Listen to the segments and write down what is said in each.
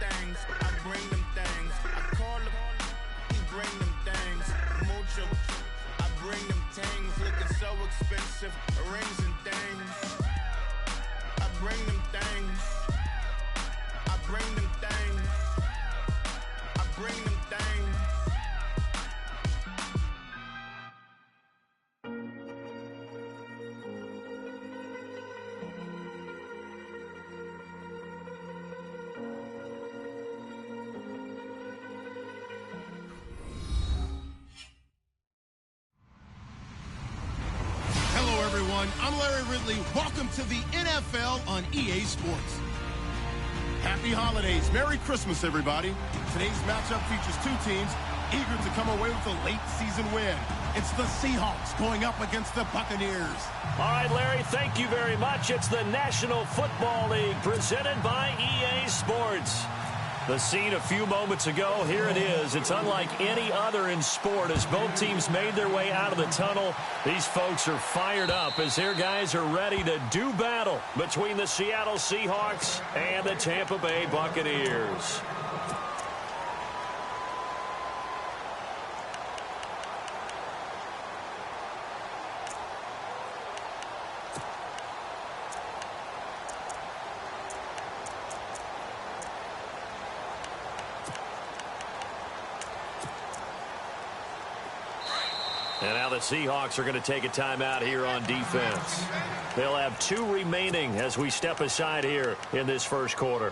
things, I bring them things. I call him, he bring them things. Mucho, I bring them things. Looking so expensive, rings and things. I bring them things. I bring them things. I bring them things. I'm Larry Ridley. Welcome to the NFL on EA Sports. Happy holidays. Merry Christmas, everybody. Today's matchup features two teams eager to come away with a late season win. It's the Seahawks going up against the Buccaneers. All right, Larry, thank you very much. It's the National Football League presented by EA Sports. The scene a few moments ago, here it is. It's unlike any other in sport as both teams made their way out of the tunnel. These folks are fired up as their guys are ready to do battle between the Seattle Seahawks and the Tampa Bay Buccaneers. And now the Seahawks are going to take a timeout here on defense. They'll have 2 remaining as we step aside here in this first quarter.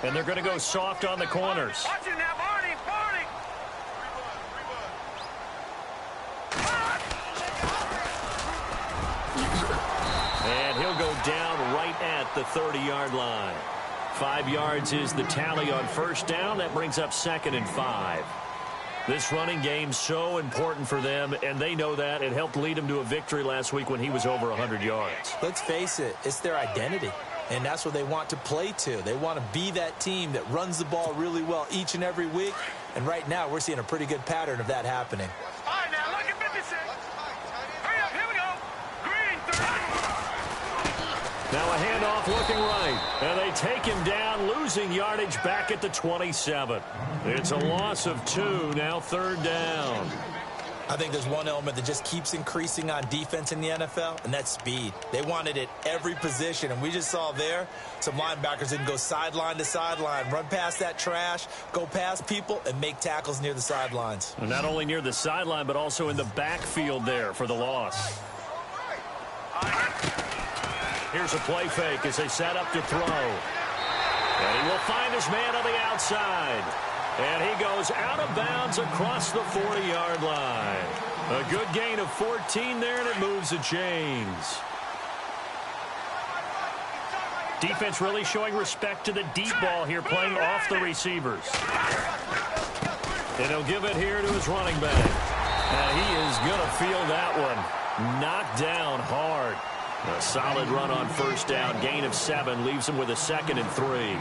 And they're going to go soft on the corners. Watch it now, Barney. And he'll go down right at the 30-yard line. 5 yards is the tally on first down. That brings up 2nd and 5. This running game so important for them, and they know that. It helped lead them to a victory last week when he was over 100 yards. Let's face it, it's their identity, and that's what they want to play to. They want to be that team that runs the ball really well each and every week, and right now we're seeing a pretty good pattern of that happening. All right, now look at 56. Hurry up, here we go. Green, 30. Now a handoff looking right, and they take him down, losing yardage back at the 27. It's a loss of 2, now 3rd down. I think there's one element that just keeps increasing on defense in the NFL, and that's speed. They want it at every position, and we just saw there some linebackers didn't go sideline to sideline, run past that trash, go past people, and make tackles near the sidelines. And not only near the sideline, but also in the backfield there for the loss. Here's a play fake as they set up to throw. And he will find his man on the outside. And he goes out of bounds across the 40-yard line. A good gain of 14 there, and it moves the chains. Defense really showing respect to the deep ball here, playing off the receivers. And he'll give it here to his running back. And he is going to feel that one. Knocked down hard. A solid run on first down. Gain of 7 leaves him with a 2nd and 3.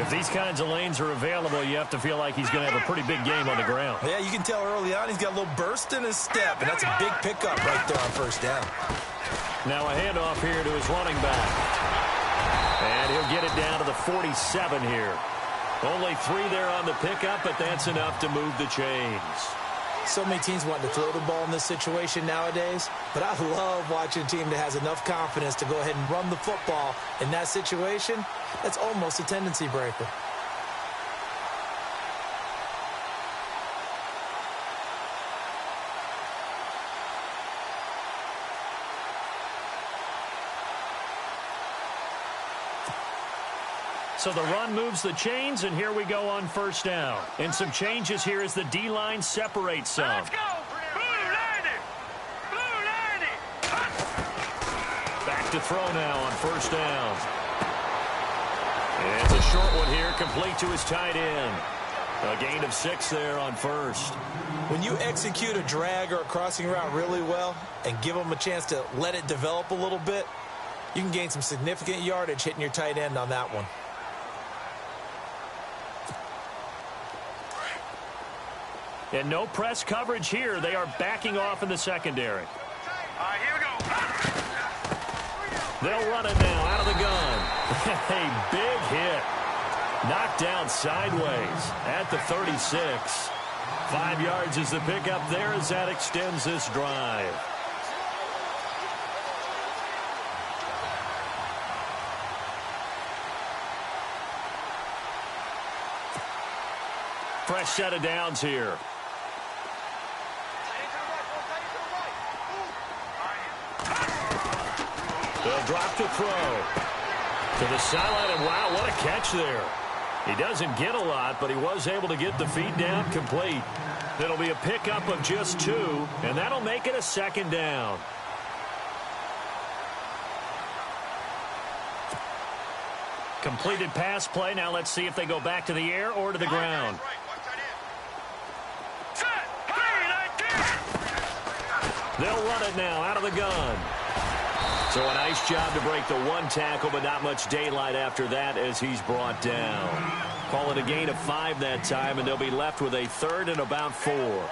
If these kinds of lanes are available, you have to feel like he's going to have a pretty big game on the ground. Yeah, you can tell early on he's got a little burst in his step, and that's a big pickup right there on first down. Now a handoff here to his running back. And he'll get it down to the 47 here. Only 3 there on the pickup, but that's enough to move the chains. So many teams want to throw the ball in this situation nowadays, but I love watching a team that has enough confidence to go ahead and run the football in that situation. That's almost a tendency breaker. So the run moves the chains, and here we go on first down. And some changes here as the D-line separates some. Let's go. Blue 90. Blue 90. Back to throw now on first down. And it's a short one here, complete to his tight end. A gain of 6 there on first. When you execute a drag or a crossing route really well and give them a chance to let it develop a little bit, you can gain some significant yardage hitting your tight end on that one. And no press coverage here. They are backing off in the secondary. All right, here we go. They'll run it now out of the gun. A big hit. Knocked down sideways at the 36. 5 yards is the pickup there as that extends this drive. Fresh set of downs here. They'll drop to throw. To the sideline, and wow, what a catch there. He doesn't get a lot, but he was able to get the feet down complete. It'll be a pickup of just 2, and that'll make it a second down. Completed pass play. Now let's see if they go back to the air or to the ground. They'll run it now out of the gun. So a nice job to break the 1 tackle, but not much daylight after that as he's brought down. Call it a gain of 5 that time, and they'll be left with a 3rd and about 4.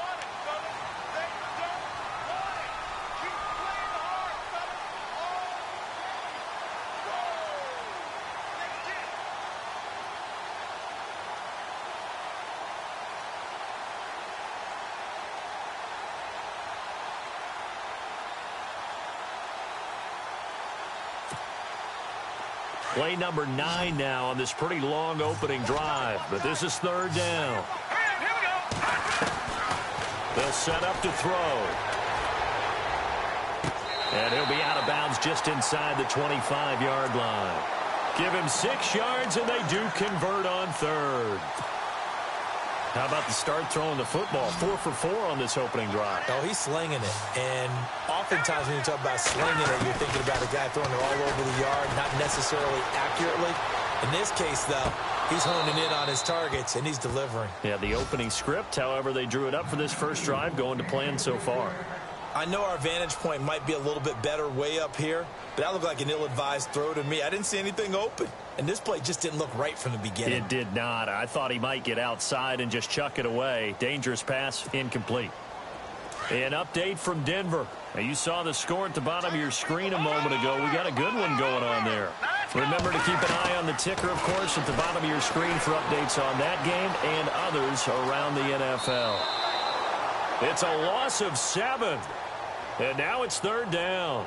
Play number 9 now on this pretty long opening drive. But this is 3rd down. They'll set up to throw. And he'll be out of bounds just inside the 25-yard line. Give him 6 yards, and they do convert on 3rd. How about the start throwing the football? 4 for 4 on this opening drive. Oh, he's slinging it. And oftentimes when you talk about slinging it, you're thinking about a guy throwing it all over the yard, not necessarily accurately. In this case, though, he's honing in on his targets, and he's delivering. Yeah, the opening script, however, they drew it up for this first drive, going to plan so far. I know our vantage point might be a little bit better way up here, but that looked like an ill-advised throw to me. I didn't see anything open. And this play just didn't look right from the beginning. It did not. I thought he might get outside and just chuck it away. Dangerous pass, incomplete. An update from Denver. Now, you saw the score at the bottom of your screen a moment ago. We got a good one going on there. Remember to keep an eye on the ticker, of course, at the bottom of your screen for updates on that game and others around the NFL. It's a loss of 7. And now it's 3rd down.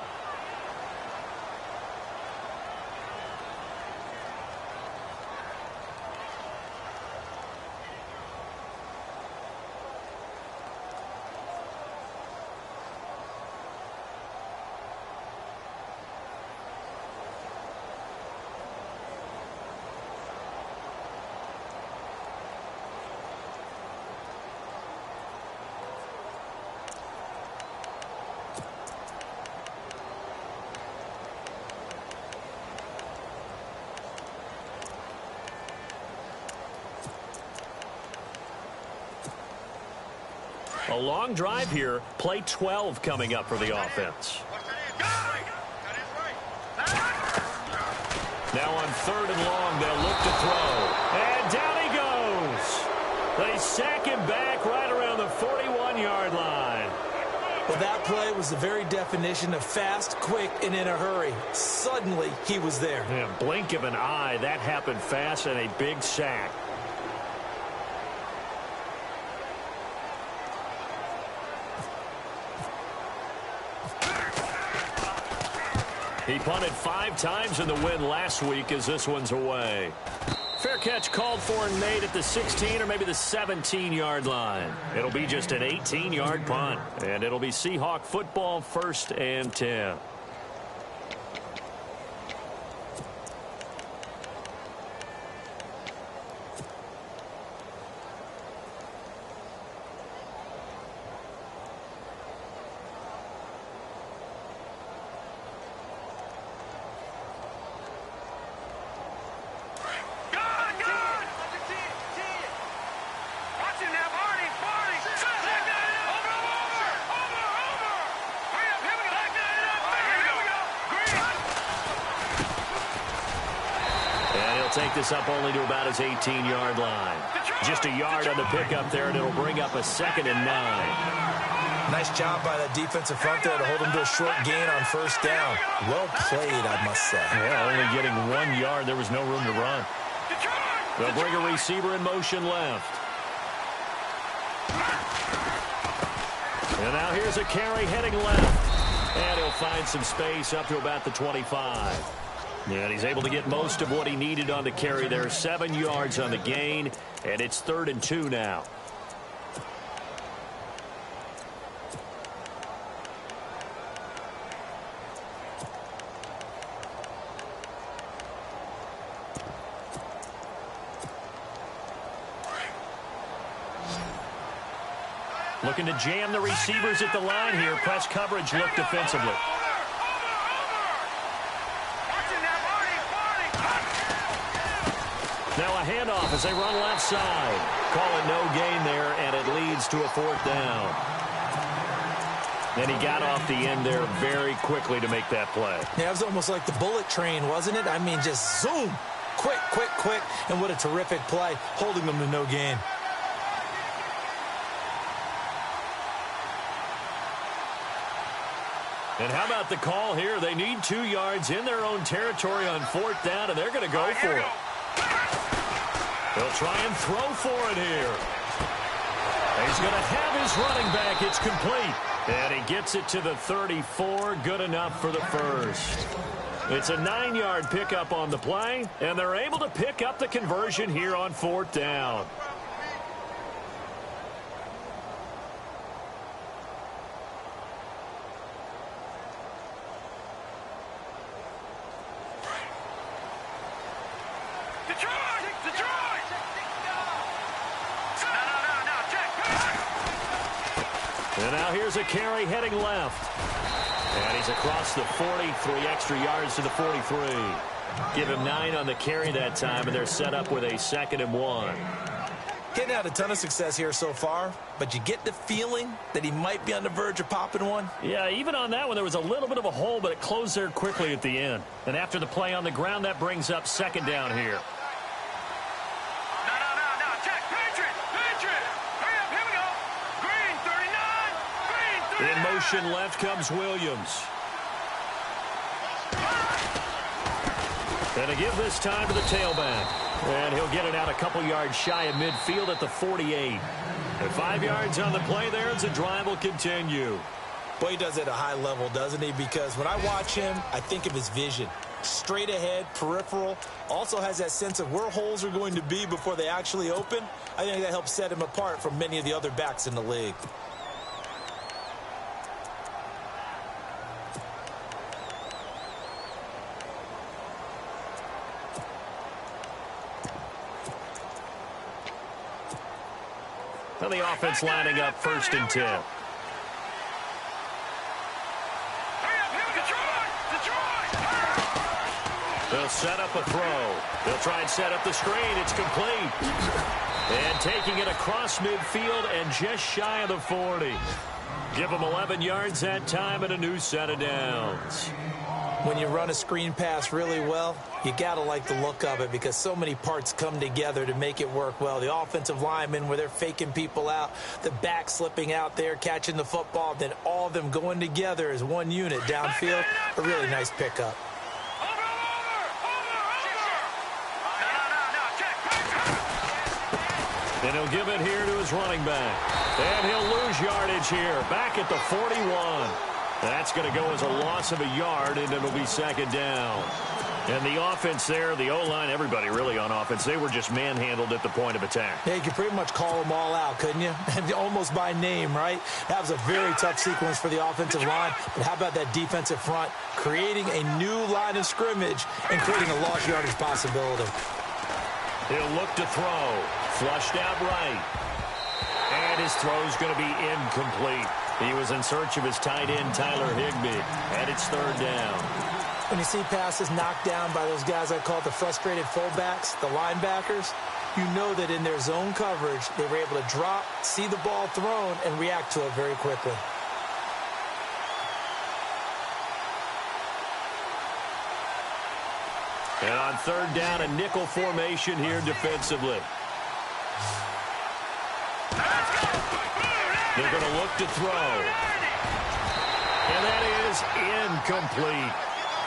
A long drive here. Play 12 coming up for the offense. Now on 3rd and long, they'll look to throw. And down he goes. They sack him back right around the 41-yard line. Well, that play was the very definition of fast, quick, and in a hurry. Suddenly, he was there. Yeah, blink of an eye. That happened fast and a big sack. He punted 5 times in the win last week as this one's away. Fair catch called for and made at the 16 or maybe the 17-yard line. It'll be just an 18-yard punt, and it'll be Seahawk football 1st and 10. this up only to about his 18-yard line. Just a yard on the pickup there, and it'll bring up a 2nd and 9. Nice job by that defensive front there to hold him to a short gain on first down. Well played, I must say. Yeah, only getting 1 yard. There was no room to run. They'll bring a receiver in motion left. And now here's a carry heading left. And he'll find some space up to about the 25. And he's able to get most of what he needed on the carry there. 7 yards on the gain, and it's 3rd and 2 now. Looking to jam the receivers at the line here. Press coverage look defensively. Now a handoff as they run left side. Call it no gain there, and it leads to a 4th down. And he got off the end there very quickly to make that play. Yeah, it was almost like the bullet train, wasn't it? I mean, just zoom. Quick, quick, quick. And what a terrific play, holding them to no gain. And how about the call here? They need 2 yards in their own territory on 4th down, and they're going to go for it. They'll try and throw for it here. He's going to have his running back. It's complete. And he gets it to the 34. Good enough for the first. It's a 9-yard pickup on the play, and they're able to pick up the conversion here on 4th down. And now here's a carry heading left. And he's across the 40, 3 extra yards to the 43. Give him 9 on the carry that time, and they're set up with a 2nd and 1. Getting out a ton of success here so far, but you get the feeling that he might be on the verge of popping one. Yeah, even on that one, there was a little bit of a hole, but it closed there quickly at the end. And after the play on the ground, that brings up 2nd down here. In motion left comes Williams. And to give this time to the tailback. And he'll get it out a couple yards shy of midfield at the 48. And 5 yards on the play there as the drive will continue. Boy, he does it at a high level, doesn't he? Because when I watch him, I think of his vision. Straight ahead, peripheral. Also has that sense of where holes are going to be before they actually open. I think that helps set him apart from many of the other backs in the league. And the offense lining up 1st and 10. They'll set up a throw. They'll try and set up the screen. It's complete. And taking it across midfield and just shy of the 40. Give them 11 yards that time and a new set of downs. When you run a screen pass really well, you got to like the look of it because so many parts come together to make it work well. The offensive linemen where they're faking people out, the back slipping out there, catching the football, then all of them going together as one unit downfield. A really nice pickup. And he'll give it here to his running back. And he'll lose yardage here. Back at the 41. That's going to go as a loss of a yard, and it'll be 2nd down. And the offense there, the O-line, everybody really on offense, they were just manhandled at the point of attack. Yeah, you could pretty much call them all out, couldn't you? Almost by name, right? That was a very tough sequence for the offensive line. But how about that defensive front creating a new line of scrimmage and creating a lost yardage possibility? He'll look to throw. Flushed out right. And his throw's going to be incomplete. He was in search of his tight end, Tyler Higbee. And it's 3rd down. When you see passes knocked down by those guys I call the frustrated fullbacks, the linebackers, you know that in their zone coverage, they were able to drop, see the ball thrown, and react to it very quickly. And on third down, a nickel formation here defensively. They're going to look to throw. And that is incomplete.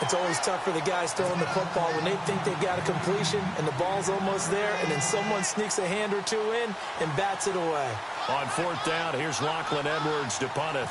It's always tough for the guys throwing the football when they think they've got a completion and the ball's almost there, and then someone sneaks a hand or two in and bats it away. On fourth down, here's Lachlan Edwards to punt it.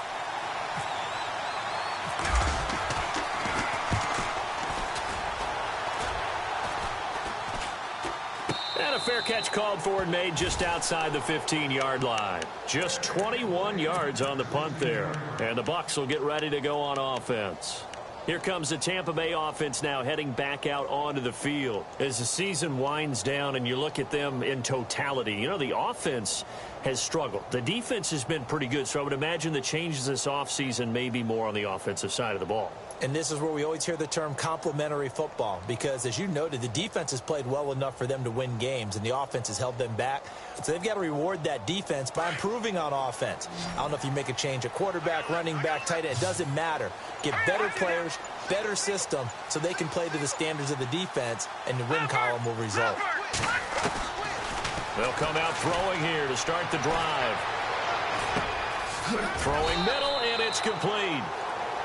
And a fair catch called for and made just outside the 15-yard line. Just 21 yards on the punt there. And the Bucs will get ready to go on offense. Here comes the Tampa Bay offense now heading back out onto the field. As the season winds down and you look at them in totality, you know, the offense has struggled. The defense has been pretty good, so I would imagine the changes this offseason may be more on the offensive side of the ball. And this is where we always hear the term complementary football, because as you noted, the defense has played well enough for them to win games, and the offense has held them back. So they've got to reward that defense by improving on offense. I don't know if you make a change, a quarterback, running back, tight end, it doesn't matter. Get better players, better system, so they can play to the standards of the defense, and the win column will result. They'll come out throwing here to start the drive. Throwing middle, and it's complete.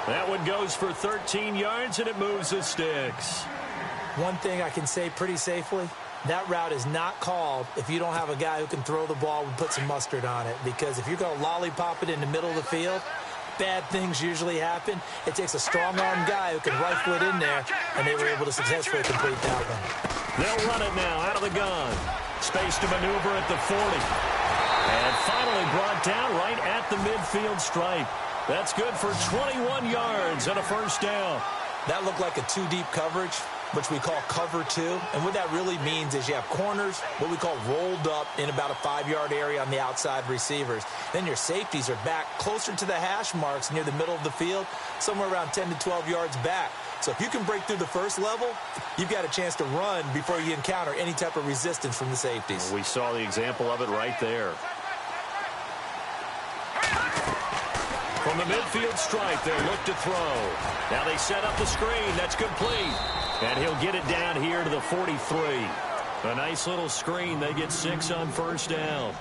That one goes for 13 yards, and it moves the sticks. One thing I can say pretty safely, that route is not called if you don't have a guy who can throw the ball and put some mustard on it. Because if you're going to lollipop it in the middle of the field, bad things usually happen. It takes a strong-arm guy who can rifle it in there, and they were able to successfully complete that one. They'll run it now out of the gun. Space to maneuver at the 40. And finally brought down right at the midfield stripe. That's good for 21 yards and a first down. That looked like a two-deep coverage, which we call cover two. And what that really means is you have corners, what we call rolled up in about a 5-yard area on the outside receivers. Then your safeties are back closer to the hash marks near the middle of the field, somewhere around 10 to 12 yards back. So if you can break through the first level, you've got a chance to run before you encounter any type of resistance from the safeties. We saw the example of it right there. From the midfield stripe, they'll look to throw. Now they set up the screen. That's complete. And he'll get it down here to the 43. A nice little screen. They get 6 on first down.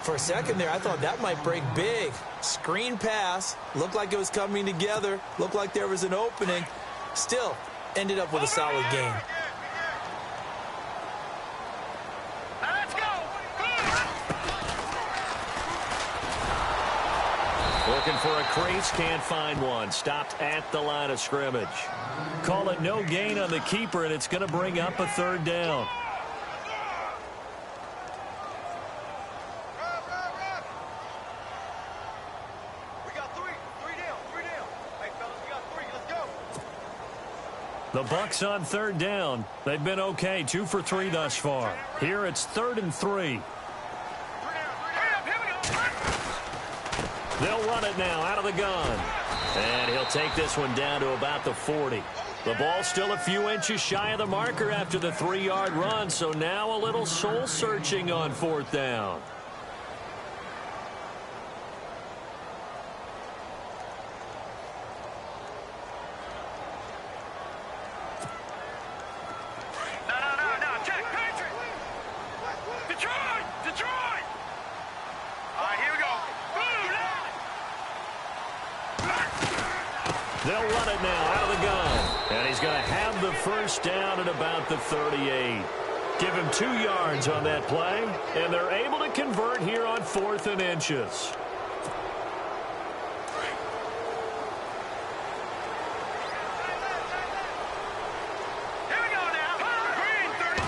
For a second there, I thought that might break big. Screen pass. Looked like it was coming together. Looked like there was an opening. Still, ended up with a solid game. Looking for a crease, can't find one. Stopped at the line of scrimmage. Call it no gain on the keeper, and it's going to bring up a third down. We got three down. Hey, fellas, we got 3. Let's go. The Bucs on third down. They've been okay, 2 for 3 thus far. Here it's 3rd and 3. They'll run it now out of the gun. And he'll take this one down to about the 40. The ball still a few inches shy of the marker after the 3-yard run, so now a little soul-searching on 4th down. No. Check. Patrick. Detroit. All right, here we go. They'll run it now out of the gun. And he's going to have the first down at about the 38. Give him 2 yards on that play, and they're able to convert here on 4th and inches. Here we go now. Green, 39.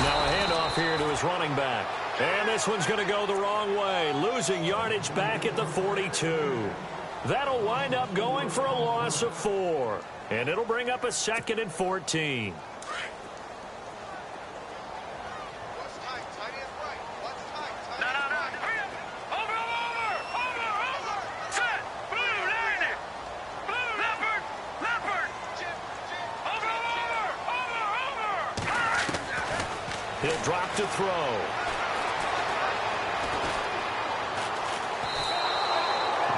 Now a handoff here to his running back. And this one's going to go the wrong way, losing yardage back at the 42. That'll wind up going for a loss of 4. And it'll bring up a 2nd and 14. No. Over. Set. Blue, landing. Blue, leopard. Over. He'll drop to throw.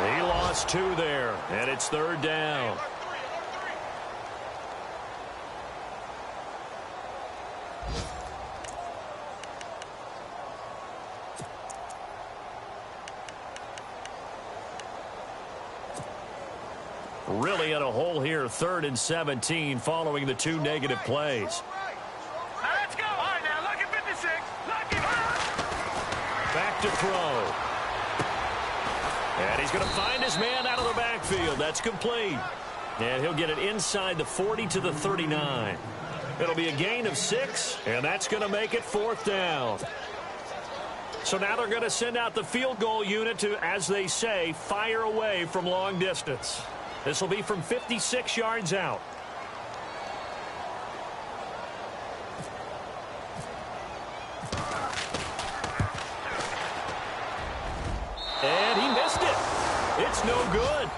He lost 2 there, and it's 3rd down. Really in a hole here, 3rd and 17, following the 2 negative plays. Let's go. All right, now, lucky 56. Lucky. Back to throw. And he's going to find his man out of the backfield. That's complete. And he'll get it inside the 40 to the 39. It'll be a gain of 6, and that's going to make it 4th down. So now they're going to send out the field goal unit to, as they say, fire away from long distance. This will be from 56 yards out. And he missed it. It's no good.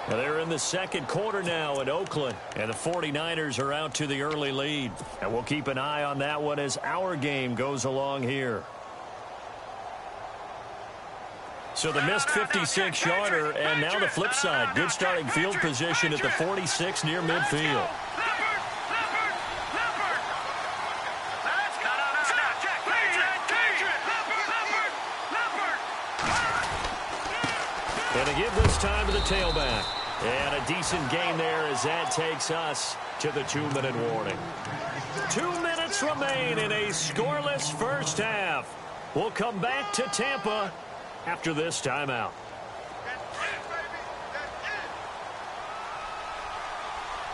They're in the 2nd quarter now in Oakland, and the 49ers are out to the early lead. And we'll keep an eye on that one as our game goes along here. So the missed 56-yarder, and now the flip side. Good starting field position at the 46 near midfield. And to give this time to the tailback. And a decent gain there as that takes us to the 2-minute warning. 2 minutes remain in a scoreless first half. We'll come back to Tampa after this timeout.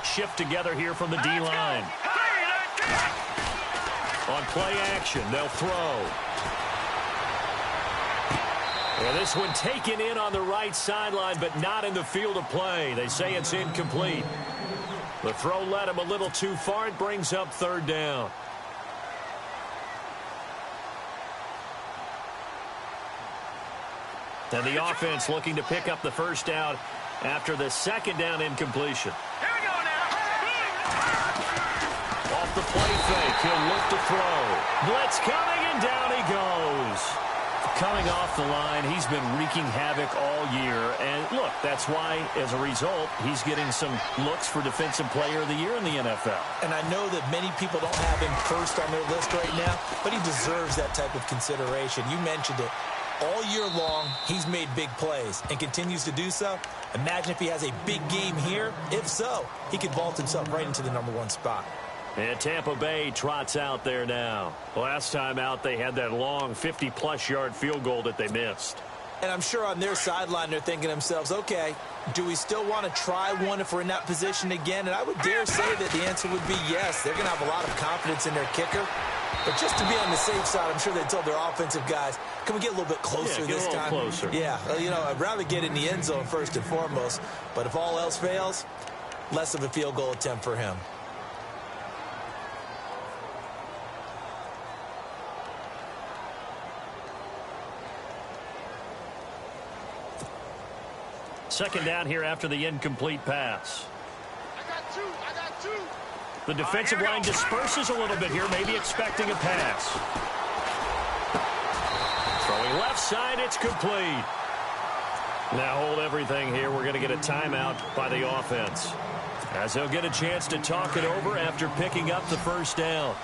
Shift together here from the D-line. On play action, they'll throw. And this one taken in on the right sideline, but not in the field of play. They say it's incomplete. The throw led him a little too far. It brings up 3rd down. And the offense looking to pick up the first down after the 2nd down incompletion. Here we go now. Off the play fake, he'll look to throw. Blitz coming, and down he goes. Coming off the line, he's been wreaking havoc all year. And look, that's why, as a result, he's getting some looks for Defensive Player of the Year in the NFL. And I know that many people don't have him first on their list right now, but he deserves that type of consideration. You mentioned it. All year long, he's made big plays and continues to do so. Imagine if he has a big game here. If so, he could vault himself right into the #1 spot. And Tampa Bay trots out there now. Last time out, they had that long 50-plus yard field goal that they missed. And I'm sure on their sideline, they're thinking to themselves, okay, do we still want to try one if we're in that position again? And I would dare say that the answer would be yes. They're going to have a lot of confidence in their kicker. But just to be on the safe side, I'm sure they told their offensive guys, can we get a little bit closer this time? Closer. Yeah, well, you know, I'd rather get in the end zone first and foremost. But if all else fails, less of a field goal attempt for him. Second down here after the incomplete pass. I got two. The defensive line disperses a little bit here, maybe expecting a pass. Throwing left side, it's complete. Now hold everything here. We're going to get a timeout by the offense, as they'll get a chance to talk it over after picking up the first down.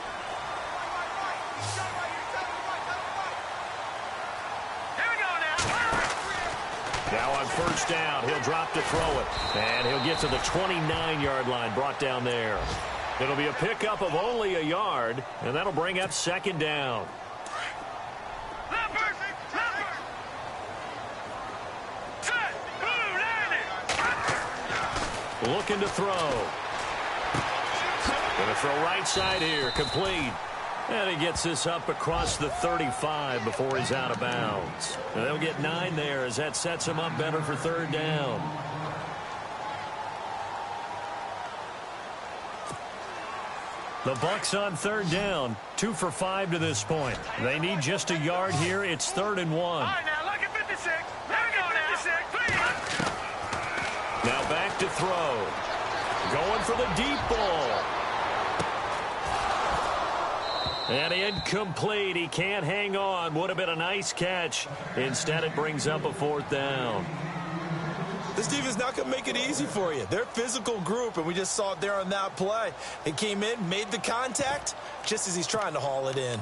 Now on first down, he'll drop to throw it. And he'll get to the 29-yard line, brought down there. It'll be a pickup of only a yard, and that'll bring up 2nd down. Looking to throw. Going to throw right side here, complete. And he gets this up across the 35 before he's out of bounds. And they'll get 9 there as that sets him up better for 3rd down. The Bucs on 3rd down, 2 for 5 to this point. They need just a yard here. It's 3rd and 1. All right, now look at 56. There we go now. 56, please. Now back to throw. Going for the deep ball. And incomplete. He can't hang on. Would have been a nice catch. Instead, it brings up a 4th down. This defense not going to make it easy for you. They're a physical group, and we just saw it there on that play. It came in, made the contact, just as he's trying to haul it in.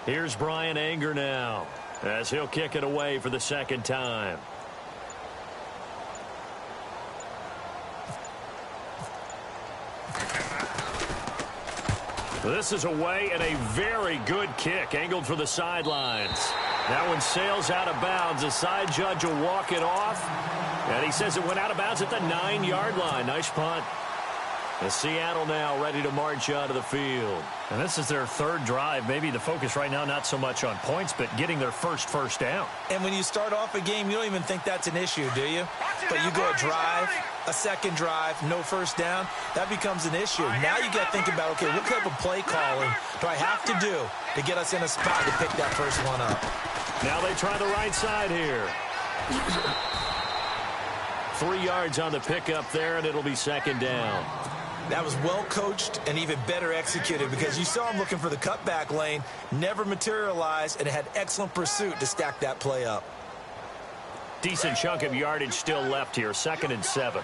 Here's Brian Anger now as he'll kick it away for the second time. This is away and a very good kick angled for the sidelines. That one sails out of bounds. The side judge will walk it off. And he says it went out of bounds at the 9-yard line. Nice punt. The Seattle now ready to march out of the field. And this is their third drive. Maybe the focus right now not so much on points, but getting their first down. And when you start off a game, you don't even think that's an issue, do you? But you go a drive, a second drive, no first down, that becomes an issue. Now you got to think about, okay, what type of play calling do I have to do to get us in a spot to pick that first one up? Now they try the right side here. 3 yards on the pickup there, and it'll be second down. That was well coached and even better executed because you saw him looking for the cutback lane, never materialized, and had excellent pursuit to stack that play up. Decent chunk of yardage still left here, 2nd and 7.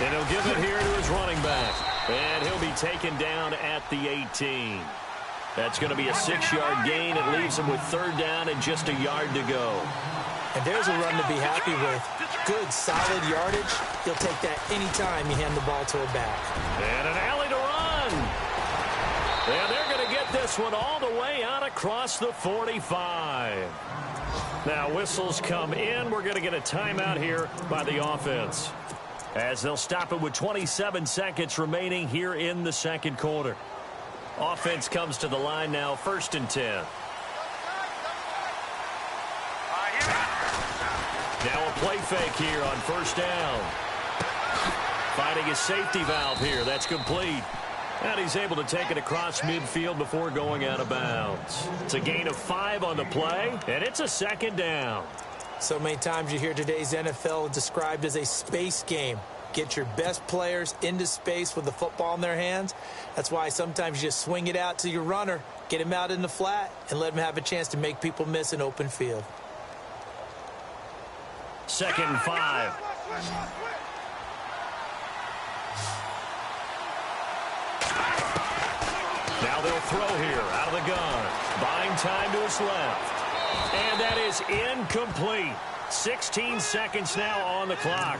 And he'll give it here to his running back. And he'll be taken down at the 18. That's going to be a 6-yard gain. It leaves him with 3rd down and just a yard to go. And there's a run to be happy with. Good, solid yardage. He'll take that anytime you hand the ball to a back. And an alley to run. And they're going to get this one all the way out across the 45. Now whistles come in. We're going to get a timeout here by the offense, as they'll stop it with 27 seconds remaining here in the second quarter. Offense comes to the line now, 1st and 10. Now a play fake here on 1st down. Finding his safety valve here. That's complete. And he's able to take it across midfield before going out of bounds. It's a gain of 5 on the play, and it's a 2nd down. So many times you hear today's NFL described as a space game. Get your best players into space with the football in their hands. That's why sometimes you just swing it out to your runner, get him out in the flat, and let him have a chance to make people miss an open field. 2nd and 5. Now they'll throw here out of the gun. Buying time to his left. And that is incomplete. 16 seconds now on the clock.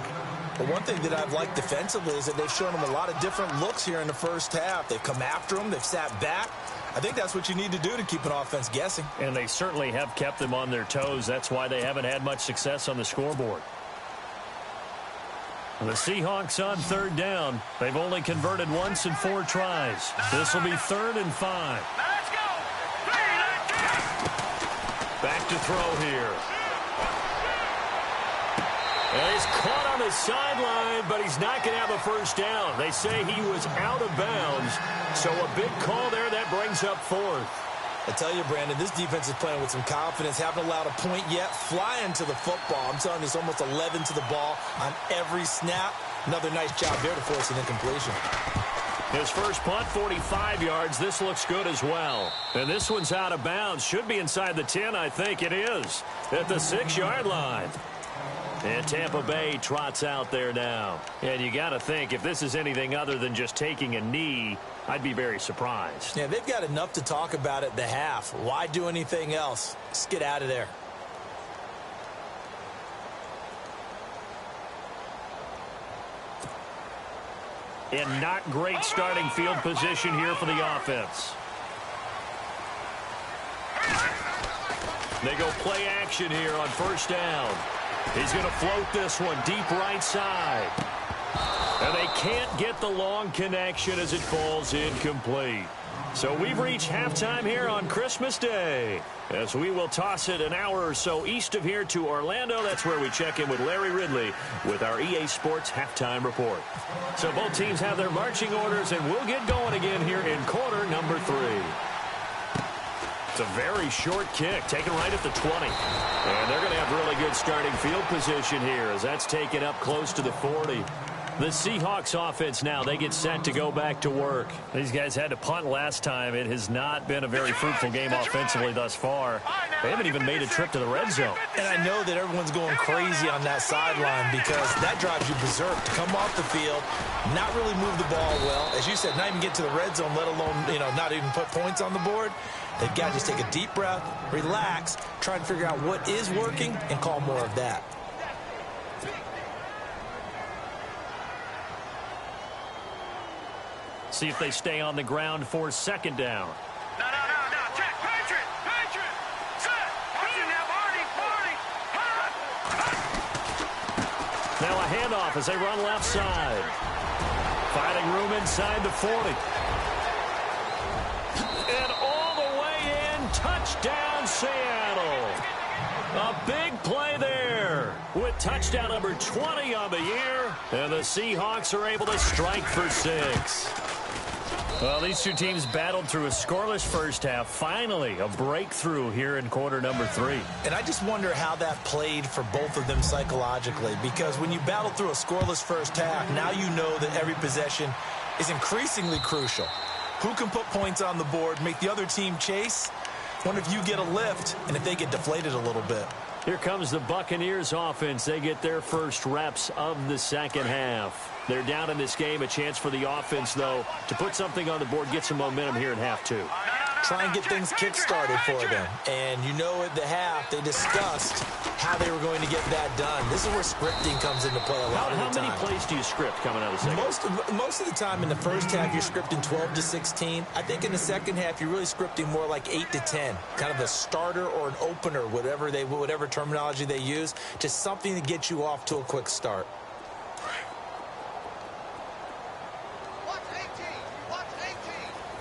But one thing that I've liked defensively is that they've shown him a lot of different looks here in the first half. They've come after him. They've sat back. I think that's what you need to do to keep an offense guessing. And they certainly have kept them on their toes. That's why they haven't had much success on the scoreboard. The Seahawks on 3rd down. They've only converted once in 4 tries. This will be 3rd and 5. Let's go! Back to throw here. And he's caught on the sideline, but he's not going to have a first down. They say he was out of bounds, so a big call there that brings up 4th. I tell you, Brandon, this defense is playing with some confidence. Haven't allowed a point yet. Flying to the football. I'm telling you, it's almost 11 to the ball on every snap. Another nice job there to force an incompletion. His first punt, 45 yards. This looks good as well. And this one's out of bounds. Should be inside the 10, I think it is, at the 6-yard line. And Tampa Bay trots out there now. And you got to think, if this is anything other than just taking a knee, I'd be very surprised. Yeah, they've got enough to talk about at the half. Why do anything else? Just get out of there. And not great starting field position here for the offense. They go play action here on 1st down. He's going to float this one deep right side. And they can't get the long connection as it falls incomplete. So we've reached halftime here on Christmas Day, as we will toss it an hour or so east of here to Orlando. That's where we check in with Larry Ridley with our EA Sports Halftime Report. So both teams have their marching orders, and we'll get going again here in quarter number 3. It's a very short kick, taken right at the 20. And they're going to have really good starting field position here, as that's taken up close to the 40. The Seahawks offense now, they get set to go back to work. These guys had to punt last time. It has not been a very fruitful game offensively thus far. They haven't even made a trip to the red zone. And I know that everyone's going crazy on that sideline because that drives you berserk to come off the field, not really move the ball well. As you said, not even get to the red zone, let alone, not even put points on the board. They've got to just take a deep breath, relax, try and figure out what is working and call more of that. See if they stay on the ground for second down. No. Check. Patriot. Set. Watch it now, Barney. Now a handoff as they run left side. Finding room inside the 40. And all the way in. Touchdown, Seattle. A big play there with touchdown number 20 on the year. And the Seahawks are able to strike for 6. Well, these two teams battled through a scoreless first half. Finally, a breakthrough here in quarter number 3. And I just wonder how that played for both of them psychologically, because when you battle through a scoreless first half, now you know that every possession is increasingly crucial. Who can put points on the board, make the other team chase? Wonder if you get a lift and if they get deflated a little bit. Here comes the Buccaneers offense. They get their first reps of the second half. They're down in this game. A chance for the offense, though, to put something on the board, get some momentum here in half 2. Try and get things kick-started for them. And at the half, they discussed how they were going to get that done. This is where scripting comes into play a lot of the time. How many plays do you script coming out of the second? Most of the time in the first half, you're scripting 12 to 16. I think in the second half, you're really scripting more like 8 to 10. Kind of a starter or an opener, whatever terminology they use. Just something to get you off to a quick start.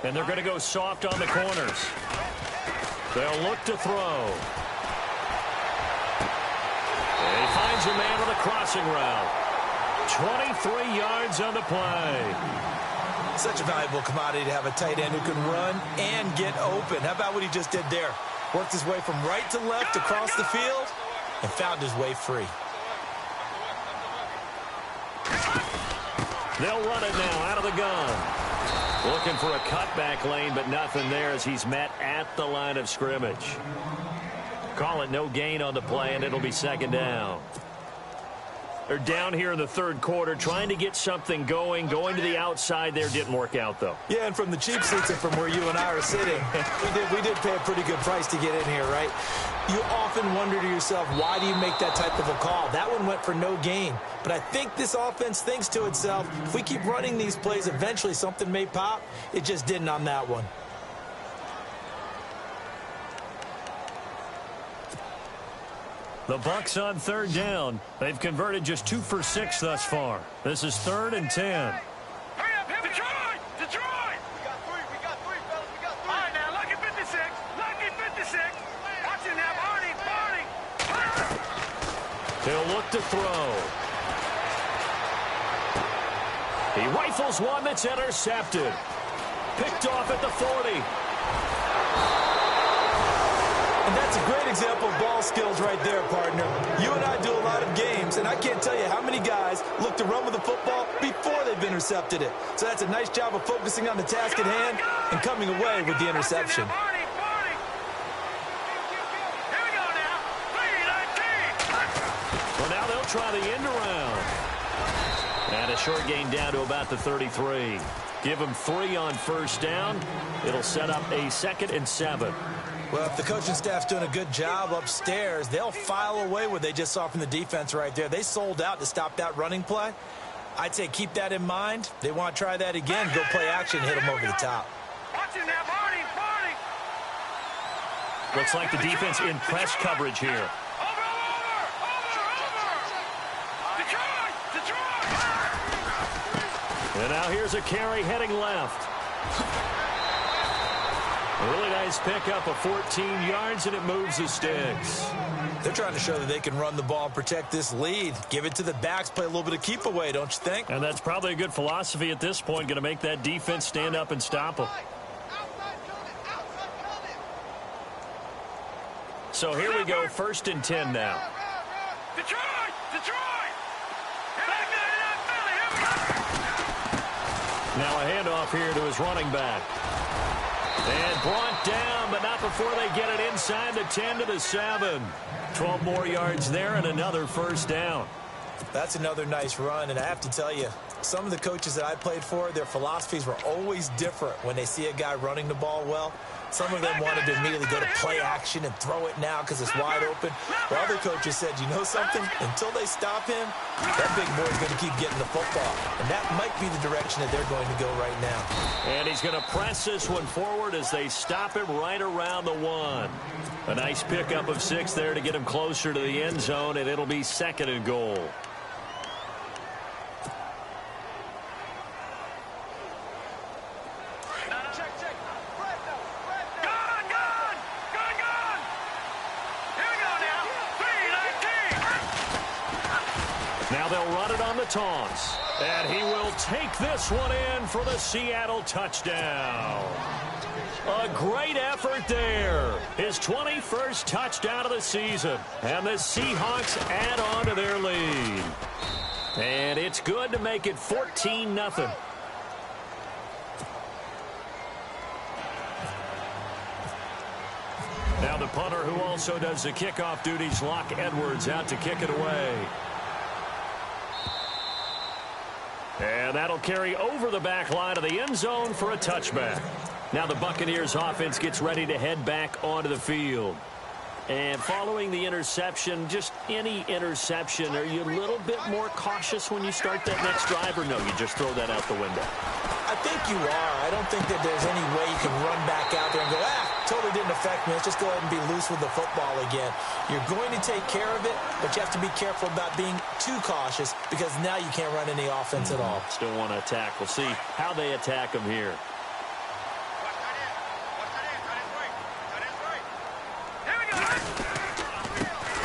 And they're going to go soft on the corners. They'll look to throw. And he finds a man on the crossing route. 23 yards on the play. Such a valuable commodity to have a tight end who can run and get open. How about what he just did there? Worked his way from right to left across the field and found his way free. They'll run it now out of the gun. Looking for a cutback lane, but nothing there as he's met at the line of scrimmage. Call it no gain on the play, and it'll be second down. They're down here in the third quarter, trying to get something going. Going to the outside there didn't work out, though. Yeah, and from the cheap seats and from where you and I are sitting, we did pay a pretty good price to get in here, right? You often wonder to yourself, why do you make that type of a call? That one went for no gain. But I think this offense thinks to itself, if we keep running these plays, eventually something may pop. It just didn't on that one. The Bucs on third down. They've converted just 2 for 6 thus far. This is 3rd and 10. Hurry up, Detroit! We got three, fellas. All right, now, lucky 56. Watch it now, Barney. He'll look to throw. He rifles one that's intercepted. Picked off at the 40. And that's a great example of ball skills right there, partner. You and I do a lot of games, and I can't tell you how many guys look to run with the football before they've intercepted it. So that's a nice job of focusing on the task at hand and coming away with the interception. Barney. Here we go now. 3-19. Well, now they'll try the end around. And a short gain down to about the 33. Give them 3 on first down. It'll set up a 2nd and 7. Well, if the coaching staff's doing a good job upstairs, they'll file away what they just saw from the defense right there. They sold out to stop that running play. I'd say keep that in mind. They want to try that again, go play action, hit them over the top. Watch it now, Barney. Looks like the defense in press coverage here. Over. Detroit. And now here's a carry heading left. A really nice pickup of 14 yards, and it moves the sticks. They're trying to show that they can run the ball and protect this lead. Give it to the backs, play a little bit of keep away, don't you think? And that's probably a good philosophy at this point, going to make that defense stand up and stop them. So here we go, 1st and 10 now. Detroit. Back there in Philly. Here we Now a handoff here to his running back. And brought down, but not before they get it inside the 10 to the 7. 12 more yards there and another first down. That's another nice run, and I have to tell you, some of the coaches that I played for, their philosophies were always different when they see a guy running the ball well. Some of them wanted to immediately go to play action and throw it now because it's wide open. While other coaches said, you know something? Until they stop him, that big boy's going to keep getting the football. And that might be the direction that they're going to go right now. And he's going to press this one forward as they stop him right around the 1. A nice pickup of 6 there to get him closer to the end zone, and it'll be 2nd and goal. Now they'll run it on the taunts. And he will take this one in for the Seattle touchdown. A great effort there. His 21st touchdown of the season. And the Seahawks add on to their lead. And it's good to make it 14-0. Now the punter who also does the kickoff duties, Locke Edwards, out to kick it away. And that'll carry over the back line of the end zone for a touchback. Now the Buccaneers offense gets ready to head back onto the field. And following the interception, just any interception, are you a little bit more cautious when you start that next drive, or no, you just throw that out the window? I think you are. I don't think that there's any way you can run back out there and go, totally didn't affect me. Let's just go ahead and be loose with the football again. You're going to take care of it, but you have to be careful about being too cautious because now you can't run any offense at all. Still want to attack. We'll see how they attack him here.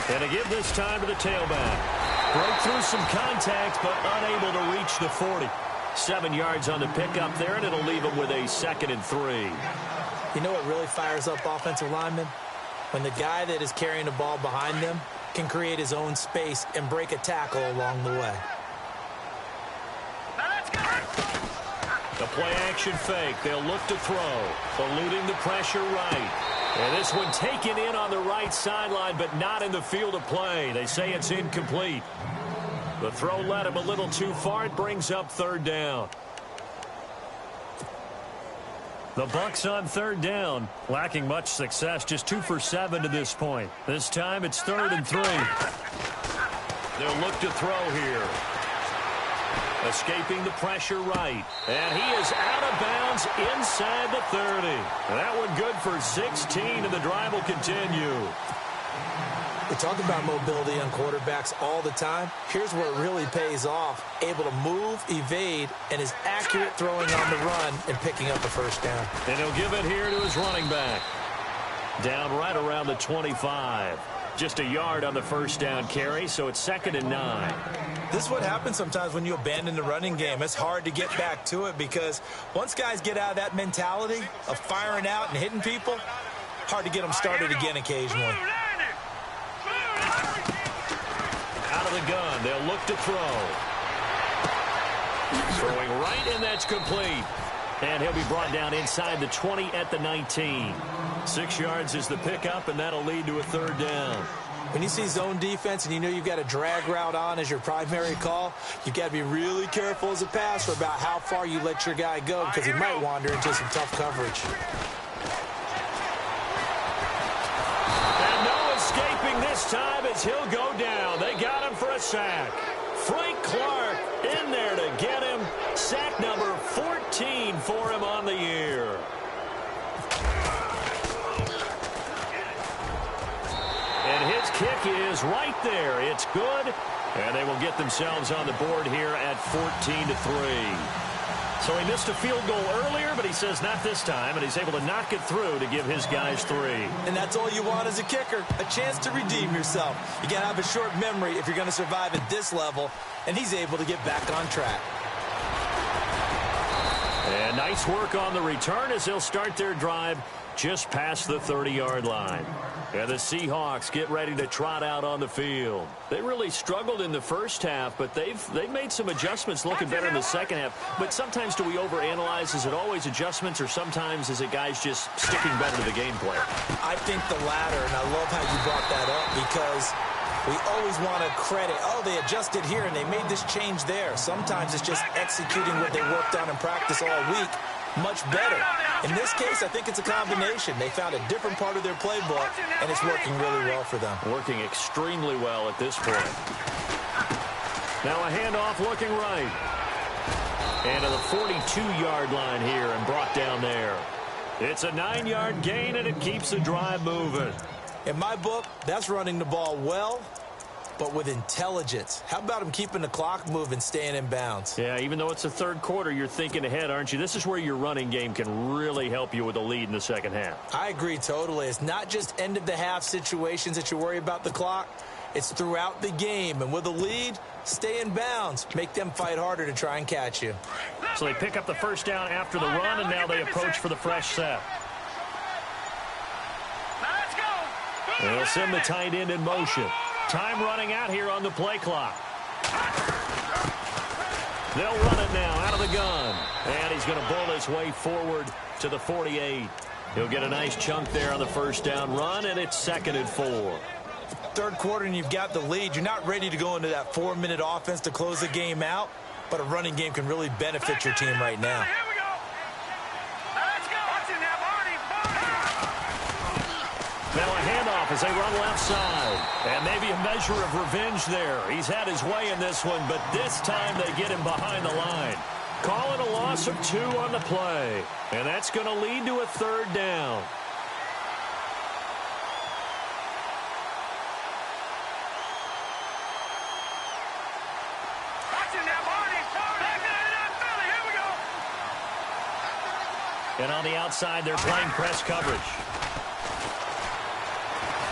And a give this time to the tailback. Broke through some contact, but unable to reach the 40. 7 yards on the pickup there, and it'll leave him with a 2nd and 3. You know what really fires up offensive linemen? When the guy that is carrying the ball behind them can create his own space and break a tackle along the way. The play action fake. They'll look to throw. Eluding the pressure right. And this one taken in on the right sideline, but not in the field of play. They say it's incomplete. The throw led him a little too far. It brings up 3rd down. The Bucs on 3rd down, lacking much success, just 2 for 7 to this point. This time it's 3rd and 3. They'll look to throw here. Escaping the pressure right. And he is out of bounds inside the 30. That one good for 16, and the drive will continue. We talk about mobility on quarterbacks all the time. Here's where it really pays off. Able to move, evade, and is accurate throwing on the run and picking up a first down. And he'll give it here to his running back. Down right around the 25. Just a yard on the first down carry, so it's 2nd and 9. This is what happens sometimes when you abandon the running game. It's hard to get back to it because once guys get out of that mentality of firing out and hitting people, hard to get them started again occasionally. Out of the gun, they'll look to throw. Throwing right, and that's complete. And he'll be brought down inside the 20 at the 19. 6 yards is the pickup, and that'll lead to a 3rd down. When you see zone defense and you know you've got a drag route on as your primary call, you've got to be really careful as a passer about how far you let your guy go because he might wander into some tough coverage. And no escaping this time as he'll go down. They got him for a sack. Frank Clark in there to get him. Sack number 14 for him on the year. And his kick is right there. It's good. And they will get themselves on the board here at 14-3. So he missed a field goal earlier, but he says not this time, and he's able to knock it through to give his guys 3. And that's all you want as a kicker, a chance to redeem yourself. You got to have a short memory if you're going to survive at this level, and he's able to get back on track. And nice work on the return as they'll start their drive just past the 30-yard line. And the Seahawks get ready to trot out on the field. They really struggled in the first half, but they've made some adjustments looking better in the second half. But sometimes do we overanalyze? Is it always adjustments, or sometimes is it guys just sticking better to the game plan? I think the latter, and I love how you brought that up because we always want to credit, oh, they adjusted here and they made this change there. Sometimes it's just executing what they worked on in practice all week much better. In this case, I think it's a combination. They found a different part of their playbook, and it's working really well for them. Working extremely well at this point. Now a handoff looking right. And to the 42-yard line here and brought down there. It's a 9-yard gain, and it keeps the drive moving. In my book, that's running the ball well, but with intelligence. How about him keeping the clock moving, staying in bounds? Yeah, even though it's the third quarter, you're thinking ahead, aren't you? This is where your running game can really help you with a lead in the second half. I agree totally. It's not just end-of-the-half situations that you worry about the clock. It's throughout the game. And with a lead, stay in bounds. Make them fight harder to try and catch you. So they pick up the first down after the run, and now they approach for the fresh set. They'll send the tight end in motion. Time running out here on the play clock. They'll run it now out of the gun. And he's going to bull his way forward to the 48. He'll get a nice chunk there on the first down run, and it's 2nd and 4. Third quarter and you've got the lead. You're not ready to go into that 4-minute offense to close the game out, but a running game can really benefit your team right now. Now a handoff as they run left side. And maybe a measure of revenge there. He's had his way in this one, but this time they get him behind the line. Calling a loss of 2 on the play. And that's going to lead to a 3rd down. And on the outside, they're playing press coverage.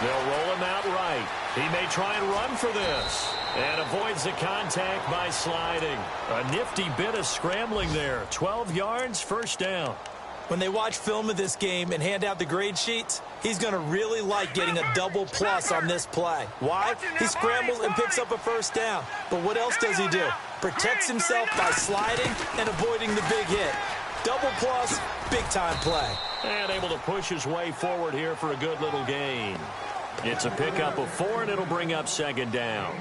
They'll roll him out right. He may try and run for this. And avoids the contact by sliding. A nifty bit of scrambling there. 12 yards, first down. When they watch film of this game and hand out the grade sheets, he's going to really like getting a double plus on this play. Why? He scrambles and picks up a first down. But what else does he do? Protects himself by sliding and avoiding the big hit. Double plus, big-time play. And able to push his way forward here for a good little gain. It's a pickup of 4, and it'll bring up 2nd down.